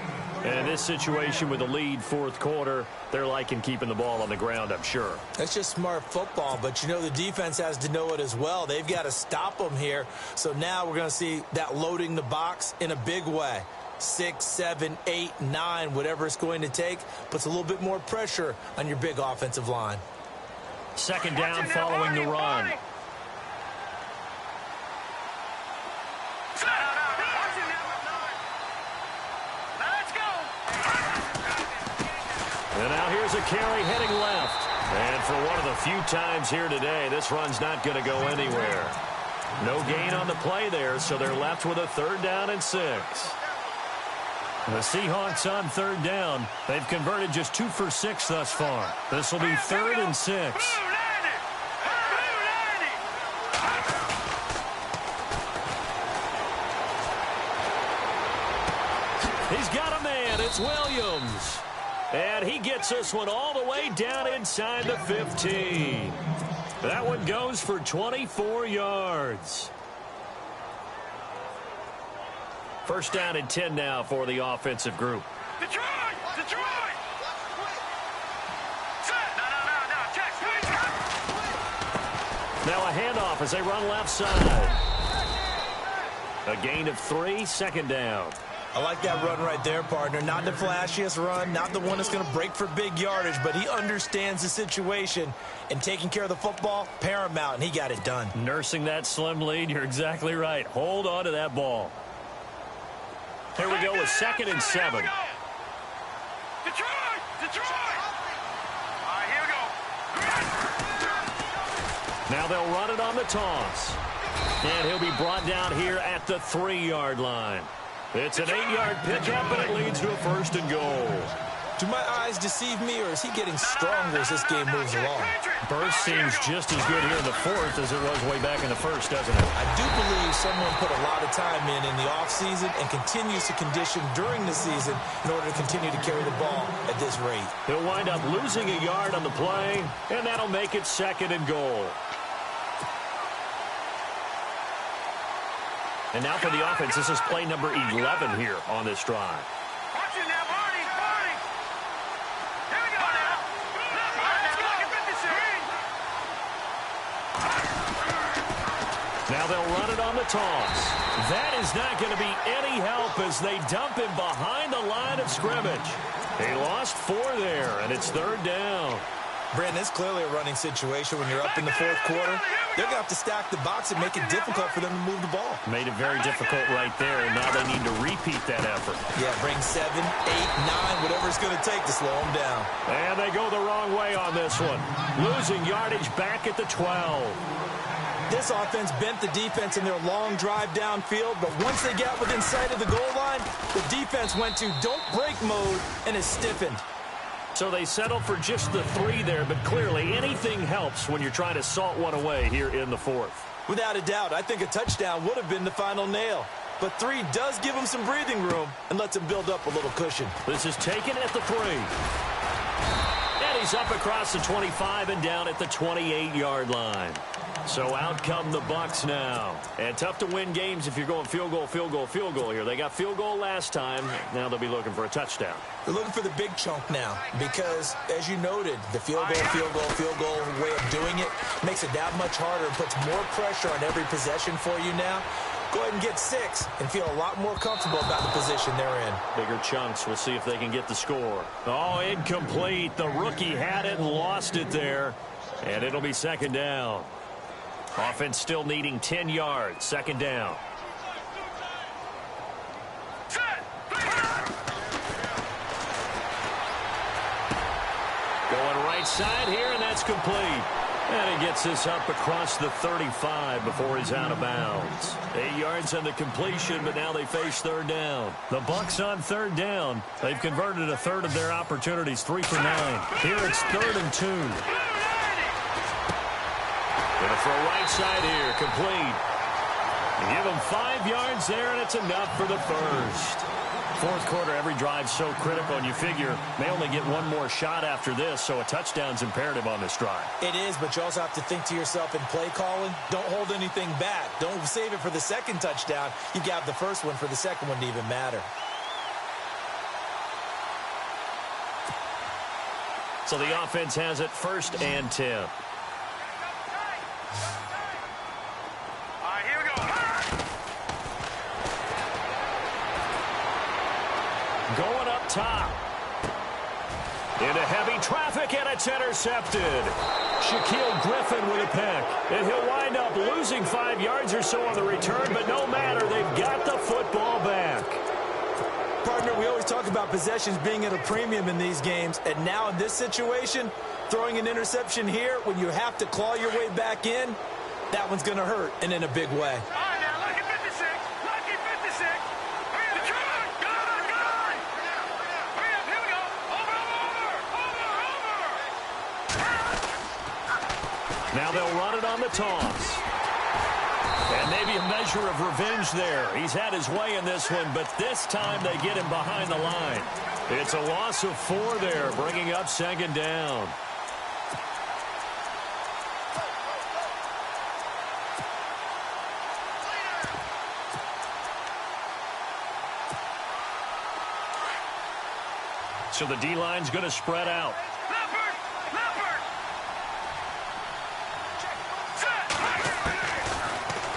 And in this situation with the lead 4th quarter, they're liking keeping the ball on the ground, I'm sure. That's just smart football, but you know the defense has to know it as well. They've got to stop them here. So now we're going to see that loading the box in a big way. 6, 7, 8, 9, whatever it's going to take, puts a little bit more pressure on your big offensive line. 2nd down following the run. And now here's a carry heading left. And for one of the few times here today, this run's not going to go anywhere. No gain on the play there, so they're left with a 3rd down and 6. The Seahawks on 3rd down. They've converted just 2 for 6 thus far. This will be 3rd and 6. He's got a man. It's Williams. And he gets this one all the way down inside the 15. That one goes for 24 yards. First down and 10 now for the offensive group. Detroit! Now a handoff as they run left side. A gain of 3, 2nd down. I like that run right there, partner. Not the flashiest run, not the one that's going to break for big yardage, but he understands the situation, and taking care of the football, paramount, and he got it done. Nursing that slim lead, you're exactly right. Hold on to that ball. Here we go with 2nd and 7. Detroit! All right, here we go. Now they'll run it on the toss. And he'll be brought down here at the 3-yard line. It's an 8-yard pickup, and it leads to a 1st and goal. Do my eyes deceive me, or is he getting stronger as this game moves along? Burst seems just as good here in the fourth as it was way back in the first, doesn't it? I do believe someone put a lot of time in the offseason and continues to condition during the season in order to continue to carry the ball at this rate. He'll wind up losing a yard on the play, and that'll make it 2nd and goal. And now for the offense, this is play number 11 here on this drive. Watch it now, Barney. Here we go now. Let's go. Now they'll run it on the toss. That is not going to be any help as they dump him behind the line of scrimmage. He lost 4 there, and it's 3rd down. Brandon, it's clearly a running situation when you're up in the fourth quarter. They're going to have to stack the box and make it difficult for them to move the ball. Made it very difficult right there, and now they need to repeat that effort. Yeah, bring 7, 8, 9, whatever it's going to take to slow them down. And they go the wrong way on this one. Losing yardage back at the 12. This offense bent the defense in their long drive downfield, but once they got within sight of the goal line, the defense went to don't break mode and is stiffened. So they settled for just the 3 there, but clearly anything helps when you're trying to salt one away here in the fourth. Without a doubt, I think a touchdown would have been the final nail. But 3 does give them some breathing room and lets them build up a little cushion. This is taken at the 3. And he's up across the 25 and down at the 28-yard line. So out come the Bucs now. And tough to win games if you're going field goal here. They got field goal last time. Now they'll be looking for a touchdown. They're looking for the big chunk now because, as you noted, the field goal way of doing it makes it that much harder and puts more pressure on every possession for you now. Go ahead and get 6 and feel a lot more comfortable about the position they're in. Bigger chunks. We'll see if they can get the score. Oh, incomplete. The rookie had it and lost it there. And it'll be 2nd down. Offense still needing 10 yards. 2nd down. Going right side here, and that's complete. And he gets this up across the 35 before he's out of bounds. 8 yards on the completion, but now they face 3rd down. The Bucs on 3rd down. They've converted a 1/3 of their opportunities, 3 for 9. Here it's 3rd and 2. Gonna throw right side here, complete. Give him 5 yards there, and it's enough for the first. Fourth quarter, every drive so critical, and you figure they only get 1 more shot after this, so a touchdown's imperative on this drive. It is, but you also have to think to yourself in play calling, don't hold anything back. Don't save it for the 2nd touchdown. You got the first one for the 2nd one to even matter. So the offense has it 1st and 10. Going up top. Into heavy traffic, and it's intercepted. Shaquille Griffin with a pick. And he'll wind up losing 5 yards or so on the return, but no matter, they've got the football back. Partner, we always talk about possessions being at a premium in these games, and now in this situation, throwing an interception here when you have to claw your way back in, that one's going to hurt, and in a big way. Now they'll run it on the toss. And maybe a measure of revenge there. He's had his way in this one, but this time they get him behind the line. It's a loss of 4 there, bringing up 2nd down. So the D-line's going to spread out.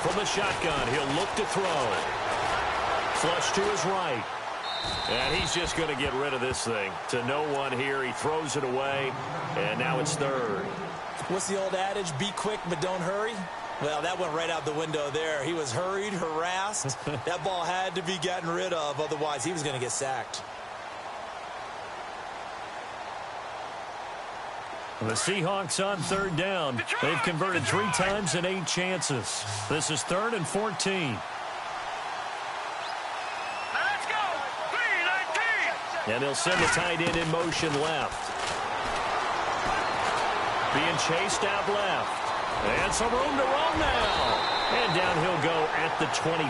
From the shotgun, he'll look to throw. Flush to his right. And he's just going to get rid of this thing. To no one here. He throws it away. And now it's 3rd. What's the old adage? Be quick, but don't hurry. Well, that went right out the window there. He was hurried, harassed. That ball had to be gotten rid of. Otherwise, he was going to get sacked. The Seahawks on 3rd down. They've converted 3 times in 8 chances. This is 3rd and 14. Let's go. 3-19. And they'll send the tight end in motion left. Being chased out left. And some room to run now. And down he'll go at the 25.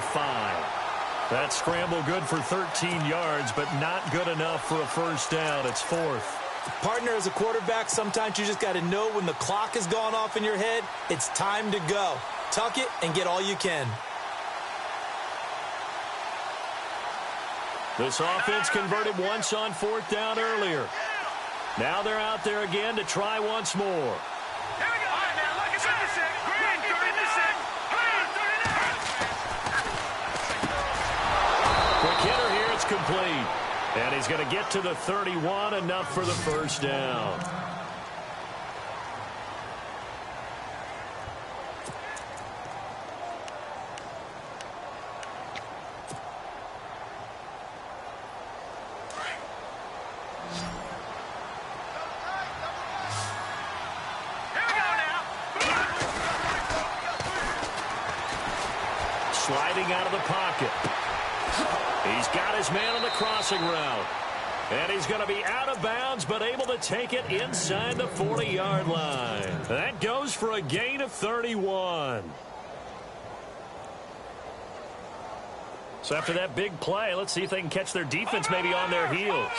That scramble good for 13 yards, but not good enough for a first down. It's fourth. Partner, as a quarterback, sometimes you just got to know when the clock has gone off in your head, it's time to go. Tuck it and get all you can. This offense converted once on fourth down earlier. Now they're out there again to try once more. Here we go. All right, now, look at 56. Green, 56. Quick hitter here. It's complete. And he's going to get to the 31, enough for the first down. Sliding out of the pocket. He's got his man on the crossing route. And he's going to be out of bounds, but able to take it inside the 40-yard line. That goes for a gain of 31. So after that big play, let's see if they can catch their defense maybe on their heels.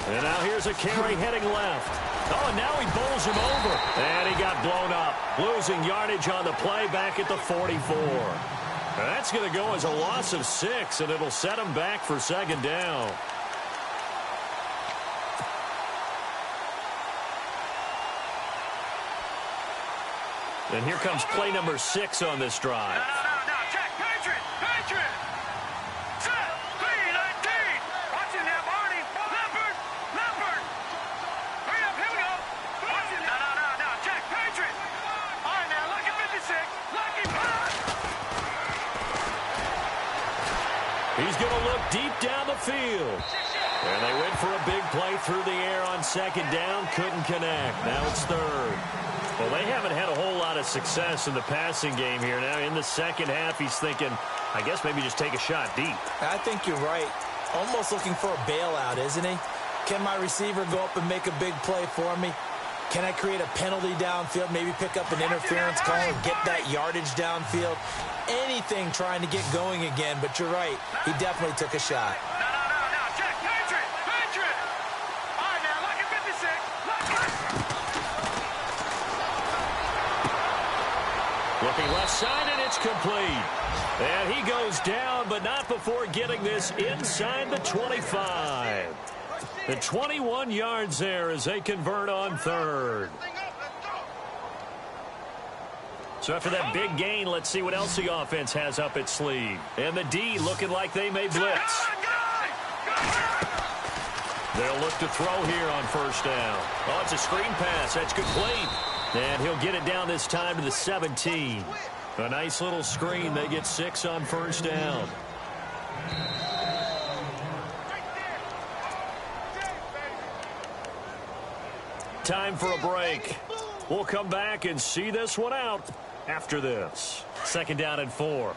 And now here's a carry heading left. Oh, and now he bowls him over. And he got blown up. Losing yardage on the play back at the 44. That's going to go as a loss of 6, and it'll set him back for second down. And here comes play number 6 on this drive. No, check. Patriot. Set. 3-19. Watching that, Barney. Leopard. Hurry up, here we go. Watching that. No, check. Patriot. All right, now, look at 56. Lucky pass. He's going to look deep down the field. And they went for a big play through the air on second down. Couldn't connect. Now it's third. Well, they haven't had a whole lot of success in the passing game here. Now in the second half, he's thinking, I guess maybe just take a shot deep. I think you're right. Almost looking for a bailout, isn't he? Can my receiver go up and make a big play for me? Can I create a penalty downfield, maybe pick up an interference call and get that yardage downfield? Anything trying to get going again, but you're right. He definitely took a shot. No, check. Patriot. All right, now, look at 56. Looking left side, and it's complete. And he goes down, but not before getting this inside the 25. The 21 yards there as they convert on third. So after that big gain, let's see what else the offense has up its sleeve. And the D looking like they may blitz. They'll look to throw here on first down. Oh, it's a screen pass. That's complete. And he'll get it down this time to the 17. A nice little screen. They get 6 on first down. Time for a break. We'll come back and see this one out after this. Second down and 4.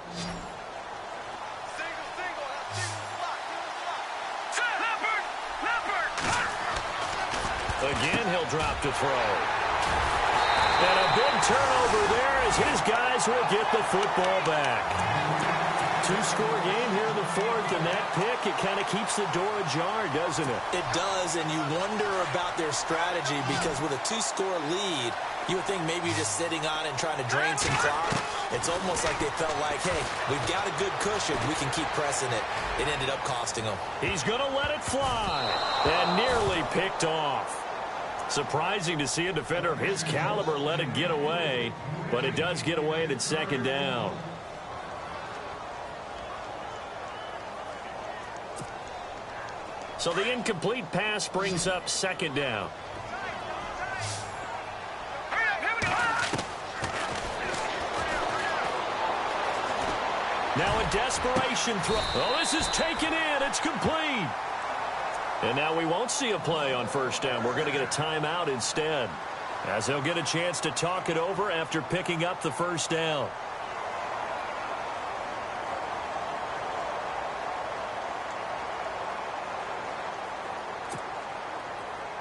Again, he'll drop to throw. And a big turnover there as his guys will get the football back. 2-score game here in the fourth, and that pick, it kind of keeps the door ajar, doesn't it? It does, and you wonder about their strategy because with a 2-score lead, you would think maybe you're just sitting on it and trying to drain some clock. It's almost like they felt like, hey, we've got a good cushion. We can keep pressing it. It ended up costing them. He's going to let it fly and nearly picked off. Surprising to see a defender of his caliber let it get away, but it does get away and it's second down. So the incomplete pass brings up second down. Now a desperation throw. Oh, this is taken in. It's complete. And now we won't see a play on first down. We're going to get a timeout instead, as they'll get a chance to talk it over after picking up the first down.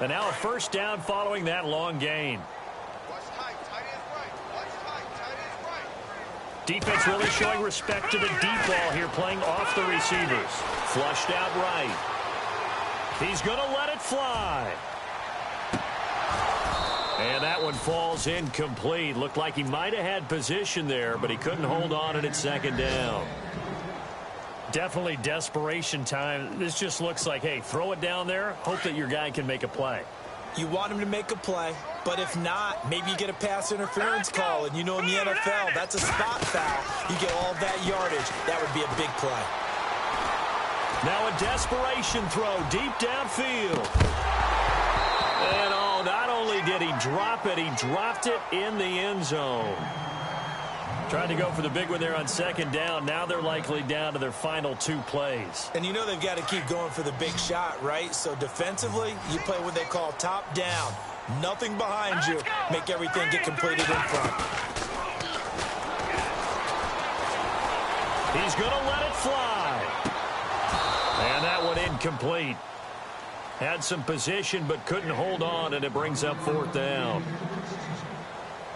And now a first down following that long gain. Defense really showing respect to the deep ball here, playing off the receivers. Flushed out right. He's going to let it fly. And that one falls incomplete. Looked like he might have had position there, but he couldn't hold on at second down. Definitely desperation time. This just looks like, hey, throw it down there, hope that your guy can make a play. You want him to make a play, but if not, maybe you get a pass interference call, and you know in the NFL, that's a spot foul. You get all that yardage. That would be a big play. Now a desperation throw deep downfield. And oh, not only did he drop it, he dropped it in the end zone. Trying to go for the big one there on second down. Now they're likely down to their final 2 plays. And you know they've got to keep going for the big shot, right? So defensively, you play what they call top down. Nothing behind you. Make everything get completed in front. He's going to let it fly. And that one incomplete. Had some position but couldn't hold on, and it brings up 4th down.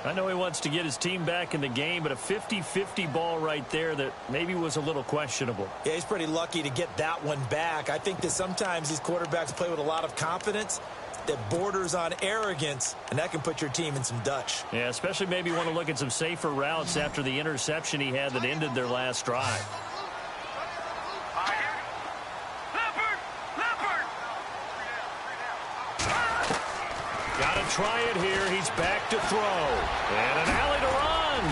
I know he wants to get his team back in the game, but a 50-50 ball right there that maybe was a little questionable. Yeah, he's pretty lucky to get that one back. I think that sometimes these quarterbacks play with a lot of confidence that borders on arrogance, and that can put your team in some Dutch. Yeah, especially maybe want to look at some safer routes after the interception he had that ended their last drive. Got to try it here. He's back to throw. And an alley to run.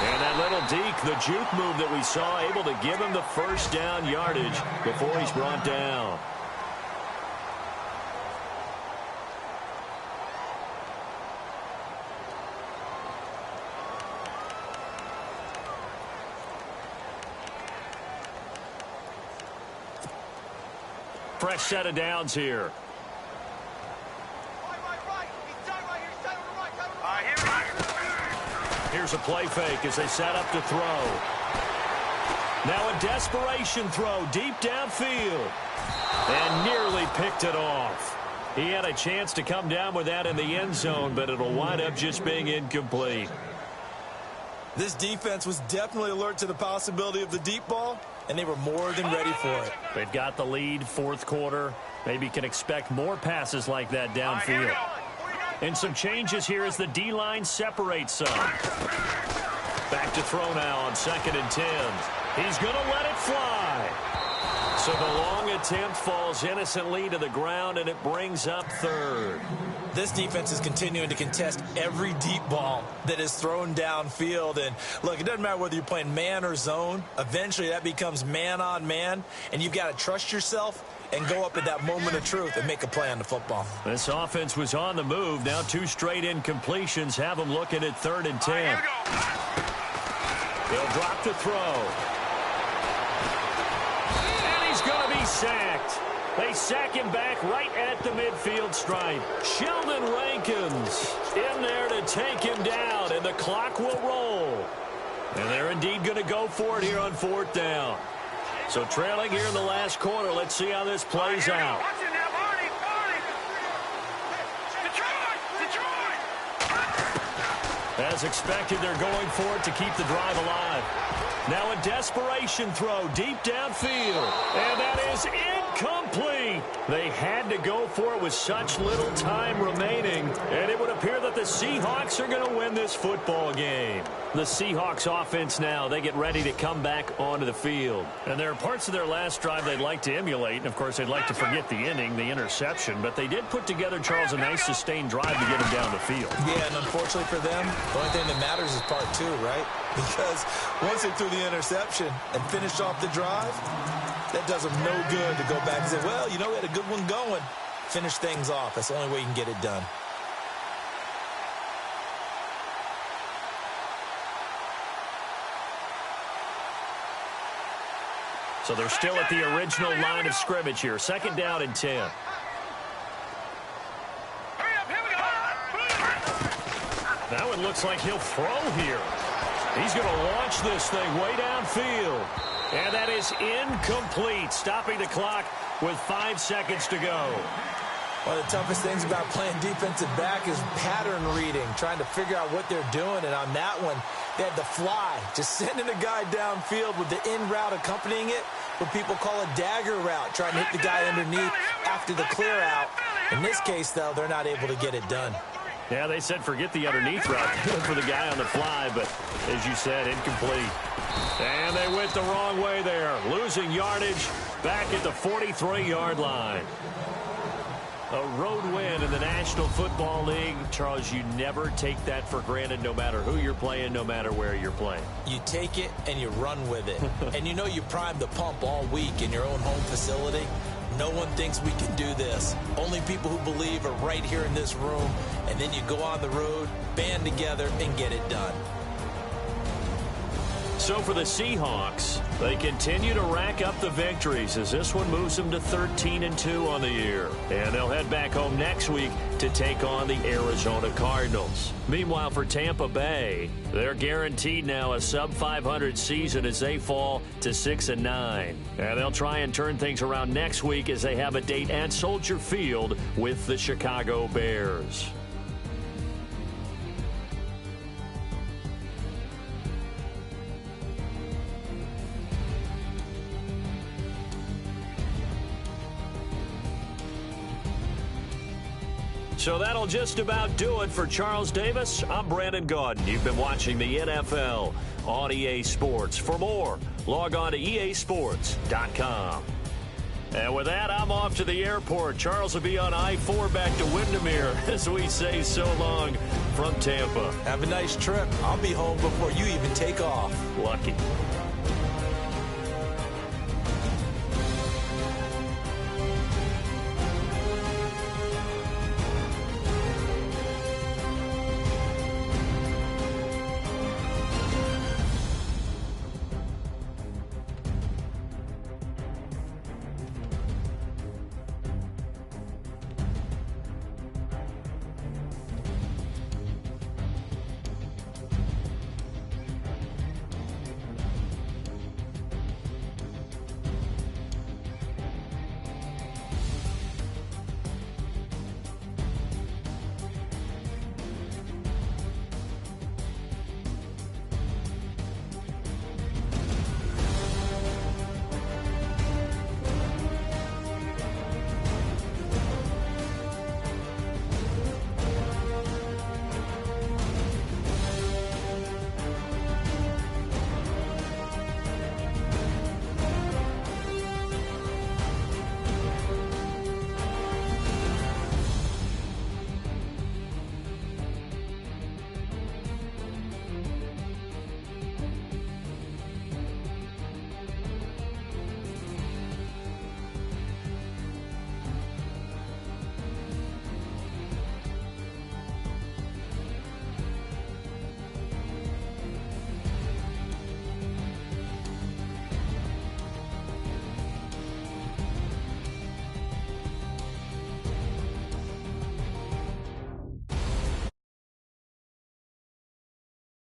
And that little deke, the juke move that we saw, able to give him the first down yardage before he's brought down. Fresh set of downs here. Here's a play fake as they set up to throw. Now a desperation throw deep downfield. And nearly picked it off. He had a chance to come down with that in the end zone, but it'll wind up just being incomplete. This defense was definitely alert to the possibility of the deep ball, and they were more than ready for it. They've got the lead, 4th quarter. Maybe can expect more passes like that downfield. And some changes here as the D-line separates some. Back to throw now on 2nd and 10. He's going to let it fly. So the long attempt falls innocently to the ground, and it brings up 3rd. This defense is continuing to contest every deep ball that is thrown downfield. And, look, it doesn't matter whether you're playing man or zone. Eventually that becomes man on man, and you've got to trust yourself and go up at that moment of truth and make a play on the football. This offense was on the move. Now 2 straight incompletions have them looking at 3rd and 10. They'll drop to throw. And he's going to be sacked. They sack him back right at the midfield stripe. Sheldon Rankins in there to take him down, and the clock will roll. And they're indeed going to go for it here on 4th down. So trailing here in the last quarter. Let's see how this plays out. As expected, they're going for it to keep the drive alive. Now a desperation throw deep downfield. And that is incomplete. They had to go for it with such little time remaining. And it would appear that the Seahawks are going to win this football game. The Seahawks offense now, they get ready to come back onto the field. And there are parts of their last drive they'd like to emulate. And, of course, they'd like to forget the inning, the interception. But they did put together, Charles, a nice sustained drive to get them down the field. Yeah, and unfortunately for them, the only thing that matters is part 2, right? Because once they threw the interception and finished off the drive, that does them no good to go back and say, well, you know, we had a good one going. Finish things off. That's the only way you can get it done. So they're still at the original line of scrimmage here. 2nd down and 10. That one looks like he'll throw here. He's going to launch this thing way downfield. And that is incomplete, stopping the clock with 5 seconds to go. One of the toughest things about playing defensive back is pattern reading, trying to figure out what they're doing. And on that one, they had the fly, just sending a guy downfield with the in route accompanying it, what people call a dagger route, trying to hit the guy underneath after the clear out. In this case, though, they're not able to get it done. Yeah, they said forget the underneath route for the guy on the fly, but as you said, incomplete. And they went the wrong way there, losing yardage back at the 43-yard line. A road win in the National Football League. Charles, you never take that for granted no matter who you're playing, no matter where you're playing. You take it and you run with it. And you know you primed the pump all week in your own home facility. No one thinks we can do this. Only people who believe are right here in this room. And then you go on the road, band together, and get it done. So for the Seahawks, they continue to rack up the victories as this one moves them to 13-2 on the year. And they'll head back home next week to take on the Arizona Cardinals. Meanwhile, for Tampa Bay, they're guaranteed now a sub-500 season as they fall to 6-9. And they'll try and turn things around next week as they have a date at Soldier Field with the Chicago Bears. So that'll just about do it for Charles Davis. I'm Brandon Gaudin. You've been watching the NFL on EA Sports. For more, log on to easports.com. And with that, I'm off to the airport. Charles will be on I-4 back to Windermere as we say so long from Tampa. Have a nice trip. I'll be home before you even take off. Lucky.